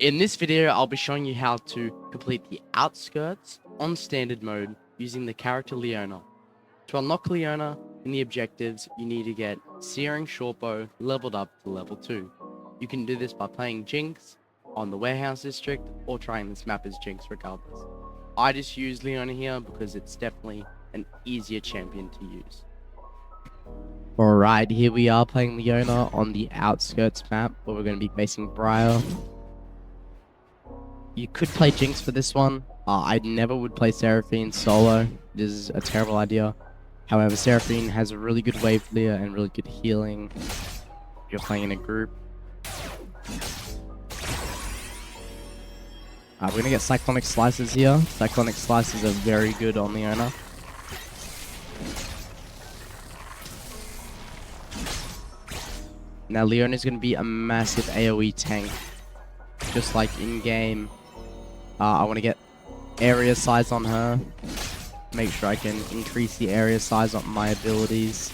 In this video, I'll be showing you how to complete the Outskirts on standard mode using the character Leona. To unlock Leona in the objectives, you need to get Searing Shortbow leveled up to level 2. You can do this by playing Jinx on the Warehouse District or trying this map as Jinx regardless. I just use Leona here because it's definitely an easier champion to use. Alright, here we are playing Leona on the Outskirts map where we're going to be facing Briar. You could play Jinx for this one. I never would play Seraphine solo. This is a terrible idea. However, Seraphine has a really good wave clear and really good healing if you're playing in a group. We're going to get Cyclonic Slices here. Cyclonic Slices are very good on Leona. Now, Leona is going to be a massive AoE tank. Just like in-game. I want to get area size on her. Make sure I can increase the area size on my abilities.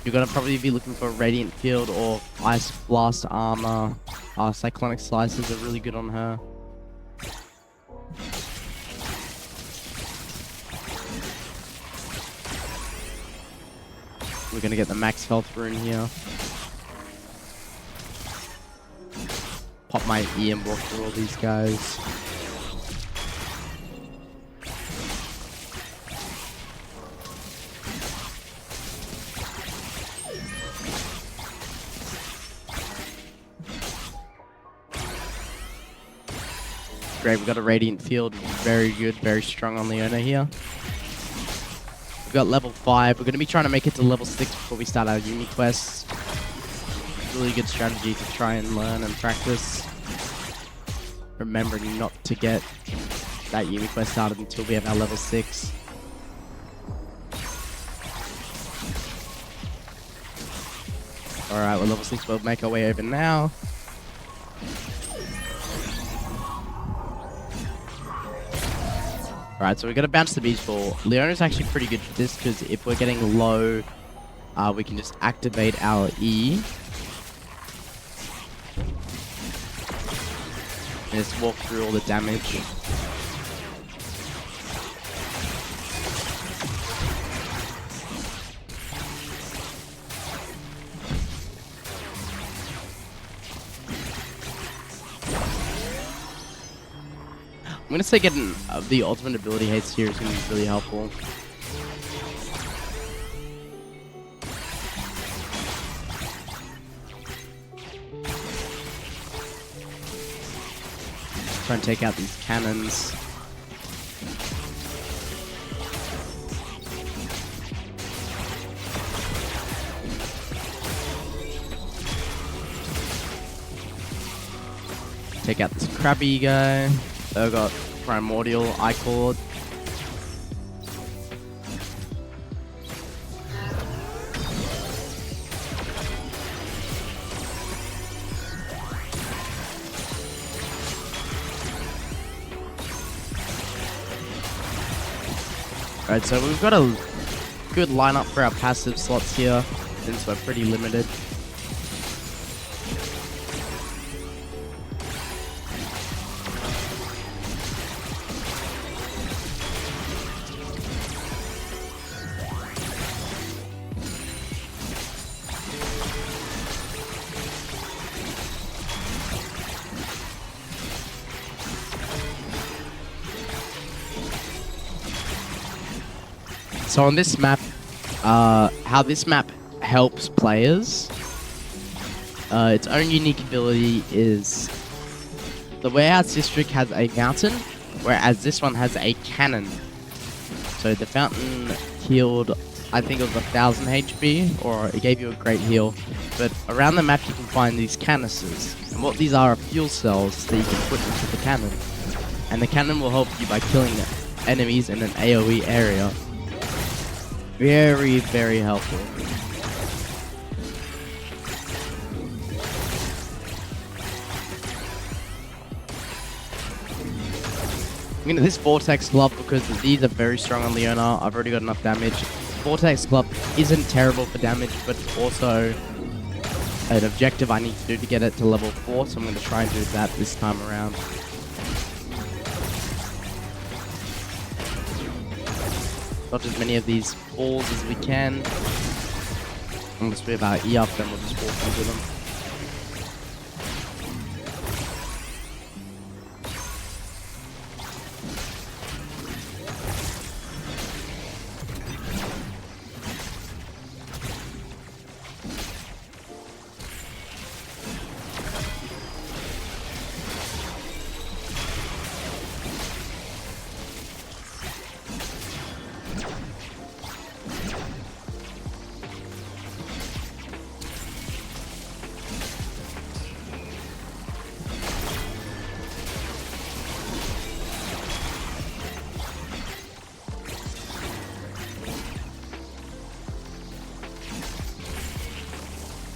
You're going to probably be looking for Radiant Field or Ice Blast armor. Cyclonic Slices are really good on her. We're going to get the max health rune here. Pop my E and block through all these guys. Great, we got a Radiant Field. Very good, very strong on Leona here. We've got level 5. We're going to be trying to make it to level 6 before we start our uni quests. Really good strategy to try and learn and practice. Remembering not to get that uni quest started until we have our level 6. Alright, we're level 6. We'll make our way over now. Alright, so we're going to bounce the beach ball. Leona's actually pretty good for this because if we're getting low, we can just activate our E. And just walk through all the damage. I'm going to say getting the ultimate ability haste here is going to be really helpful. Try and take out these cannons. Take out this crabby guy. I've got Primordial Icord. Alright, so we've got a good lineup for our passive slots here, since we're pretty limited. So on this map, how this map helps players, its own unique ability is the Warehouse District has a mountain, whereas this one has a cannon. So the fountain healed, I think it was 1000 HP, or it gave you a great heal. But around the map you can find these canisters, and what these are fuel cells that you can put into the cannon. And the cannon will help you by killing enemies in an AoE area. Very, very helpful. I'm gonna this Vortex Glove because these are very strong on Leona. I've already got enough damage. Vortex Glove isn't terrible for damage, but also an objective I need to do to get it to level 4, so I'm going to try and do that this time around. Dodge as many of these balls as we can. Unless we have our E up, then we'll just walk into them.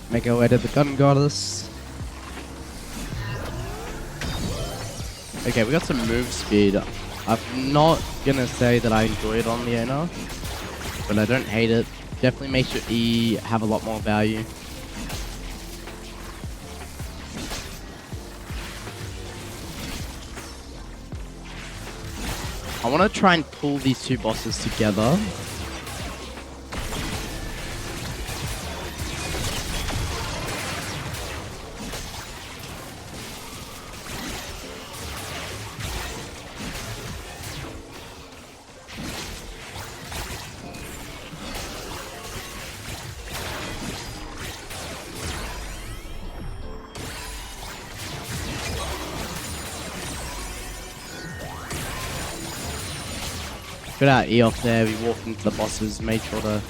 Make our way to the gun goddess. Okay, we got some move speed. I'm not gonna say that I enjoy it on Leona, but I don't hate it. Definitely makes your E have a lot more value. I want to try and pull these two bosses together. Got our E off there, we walked into the bosses, made sure to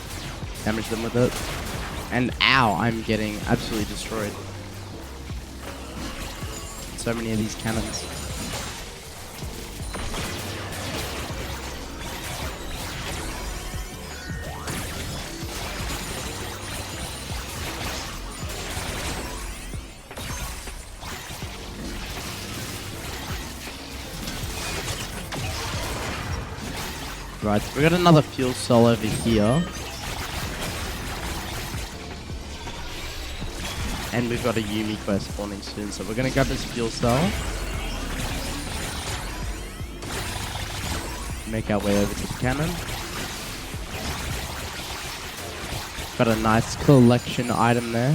damage them with it. And ow, I'm getting absolutely destroyed. So many of these cannons. Right, so we got another fuel cell over here. And we've got a Yumi quest spawning soon, so we're gonna grab this fuel cell. Make our way over to the cannon. Got a nice collection item there.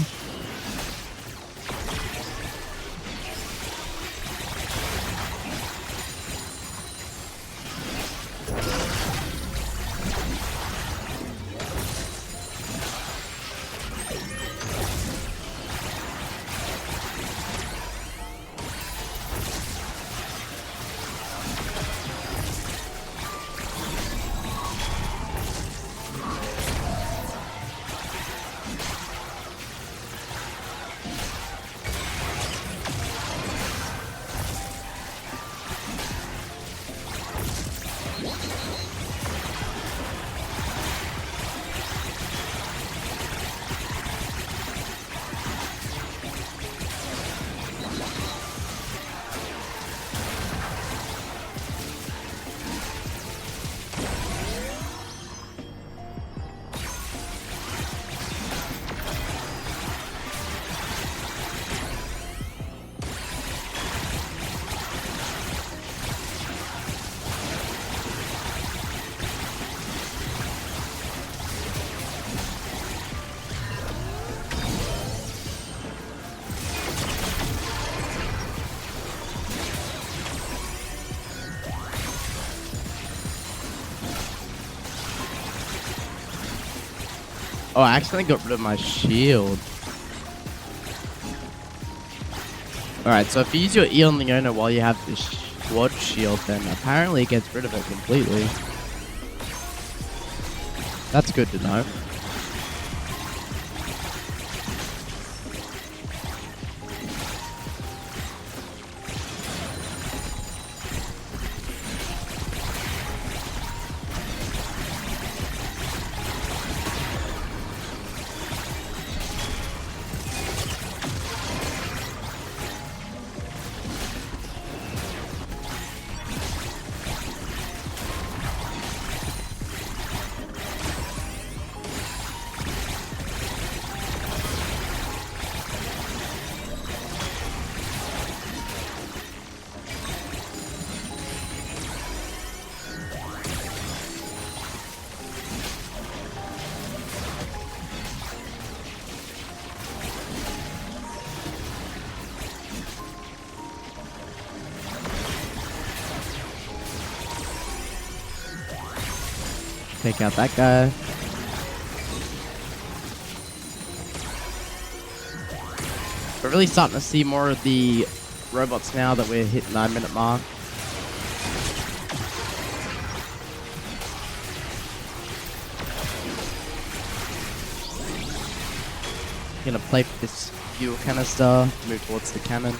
Oh, I accidentally got rid of my shield. Alright, so if you use your E on Leona while you have this squad shield, then apparently it gets rid of it completely. That's good to know. Take out that guy. We're really starting to see more of the robots now that we're hit 9-minute mark. Gonna play for this fuel canister, move towards the cannon.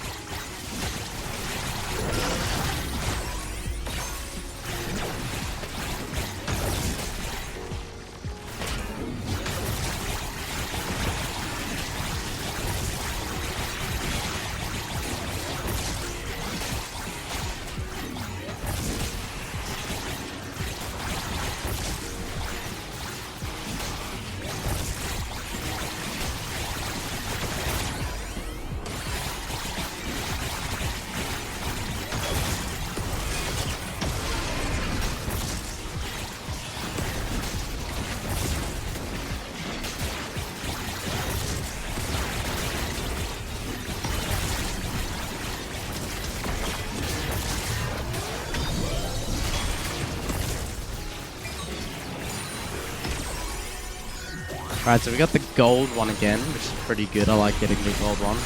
Alright, so we got the gold one again, which is pretty good. I like getting the gold one.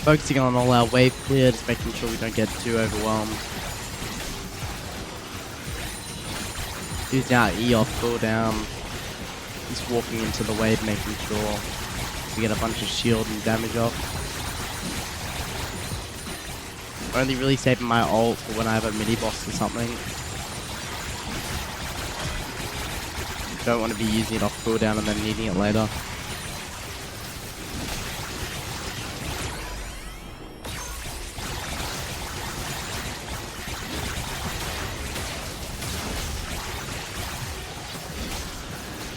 Focusing on all our wave clear, just making sure we don't get too overwhelmed. Using our E off cooldown. Just walking into the wave, making sure we get a bunch of shield and damage off. Only really saving my ult for when I have a mini boss or something. Don't want to be using it off cooldown and then needing it later.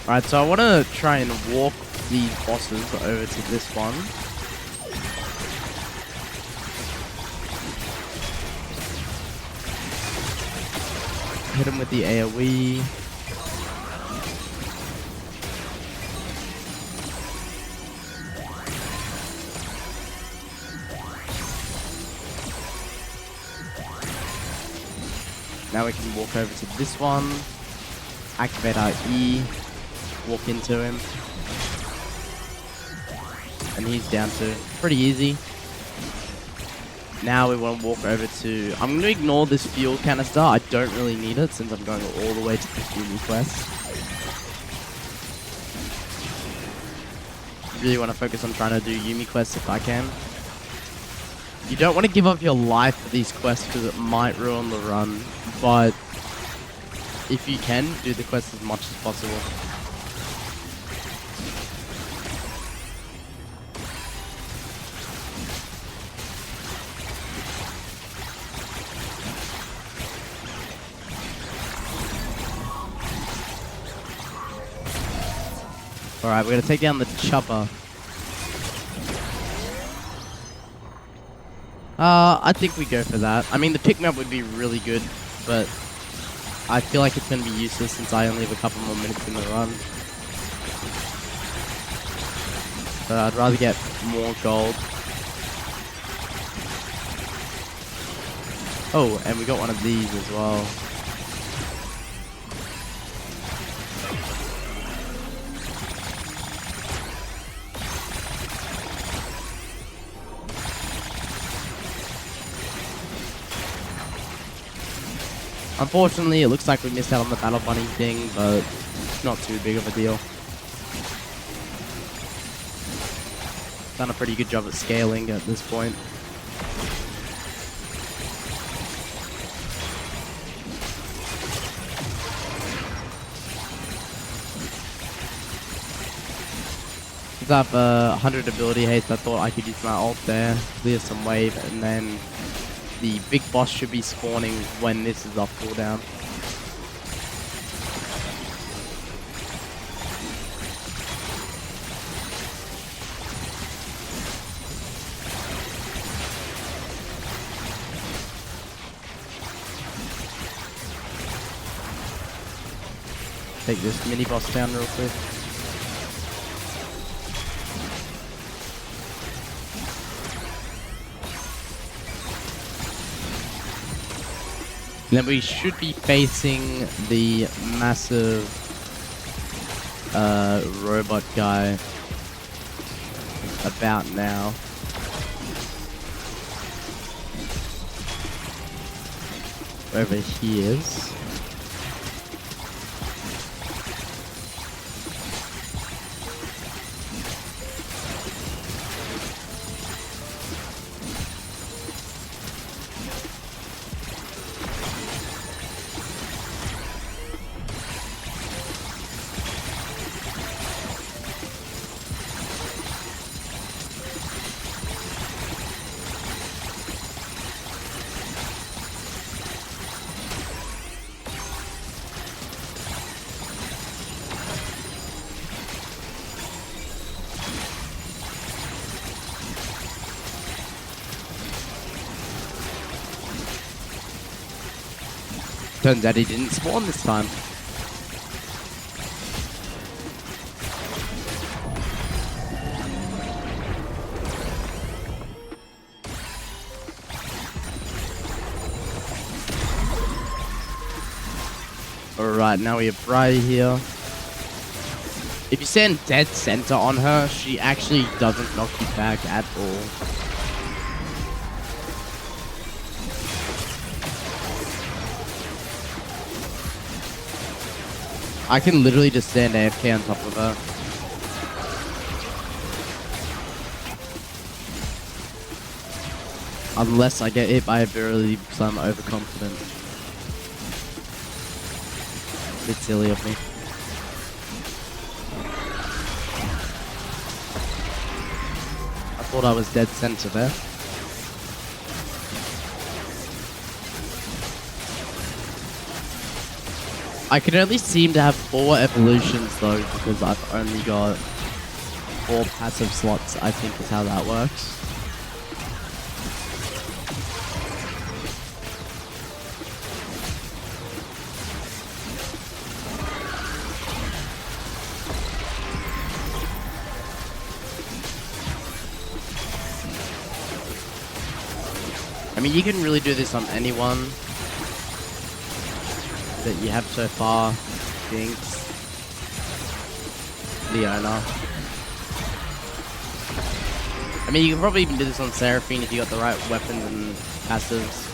Alright, so I want to try and walk these bosses over to this one. Hit him with the AoE. Now we can walk over to this one. Activate our E. Walk into him. And he's down too. Pretty easy. Now we want to walk over to... I'm going to ignore this fuel canister. I don't really need it since I'm going all the way to the Yumi quest. Really want to focus on trying to do Yumi quests if I can. You don't want to give up your life for these quests because it might ruin the run. But if you can, do the quest as much as possible. Alright, we're gonna take down the chopper. I think we go for that. I mean, the pick-me-up would be really good, but I feel like it's gonna be useless since I only have a couple more minutes in the run. So I'd rather get more gold. Oh, and we got one of these as well. Unfortunately, it looks like we missed out on the Battle Bunny thing, but it's not too big of a deal. Done a pretty good job at scaling at this point. Since I have 100 ability haste, I thought I could use my ult there, clear some wave, and then the big boss should be spawning when this is off cooldown. Take this mini boss down real quick. Then we should be facing the massive robot guy about now. Wherever he is. Turns out he didn't spawn this time. Alright, now we have Briar here. If you stand dead center on her, she actually doesn't knock you back at all. I can literally just stand AFK on top of her. Unless I get hit by a barely because I'm overconfident. A bit silly of me. I thought I was dead center there. I can only seem to have 4 evolutions though, because I've only got 4 passive slots, I think is how that works. I mean, you can really do this on anyone that you have so far. Jinx, Leona. I mean, you can probably even do this on Seraphine if you got the right weapons and passives.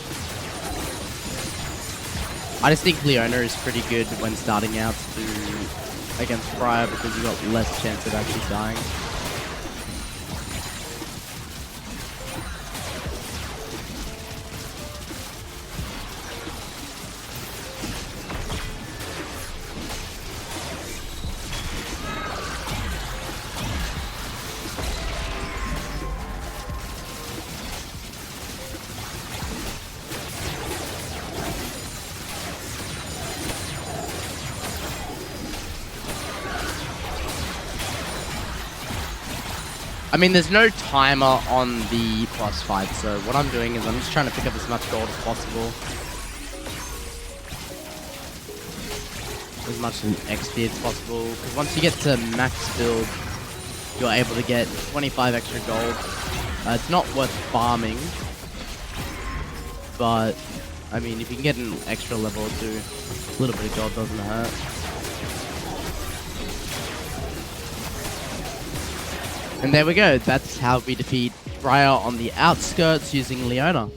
I just think Leona is pretty good when starting out against Briar because you got less chance of actually dying. I mean, there's no timer on the boss fight, so what I'm doing is I'm just trying to pick up as much gold as possible. As much XP as possible, because once you get to max build, you're able to get 25 extra gold. It's not worth farming, but, I mean, if you can get an extra level or two, a little bit of gold doesn't hurt. And there we go, that's how we defeat Briar on the Outskirts using Leona.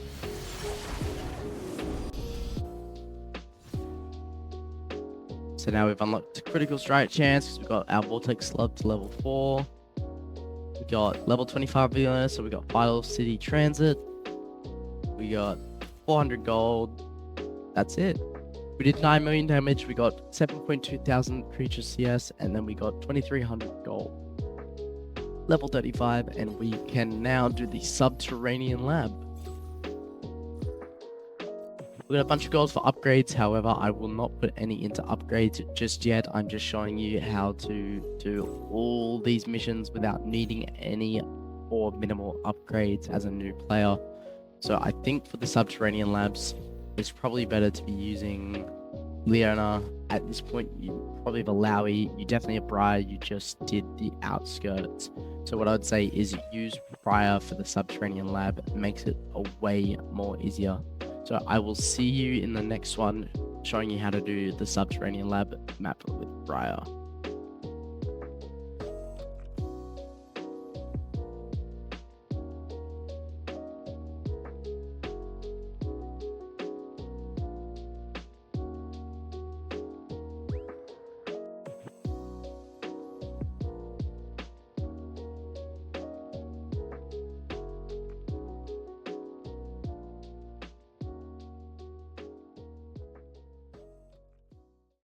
So now we've unlocked critical strike chance, we've got our Vortex Slug to level 4. We got level 25 Leona, so we got Vital City Transit. We got 400 gold. That's it. We did 9 million damage, we got 7.2 thousand creature CS, and then we got 2300 gold. level 35, and we can now do the subterranean lab. We got a bunch of goals for upgrades, however, I will not put any into upgrades just yet. I'm just showing you how to do all these missions without needing any or minimal upgrades as a new player. So I think for the subterranean labs, it's probably better to be using Leona. At this point, you probably have a Lowy, you definitely have Briar, you just did the Outskirts. So what I'd say is use Briar for the subterranean lab. It makes it a way more easier. So I will see you in the next one, showing you how to do the subterranean lab map with Briar.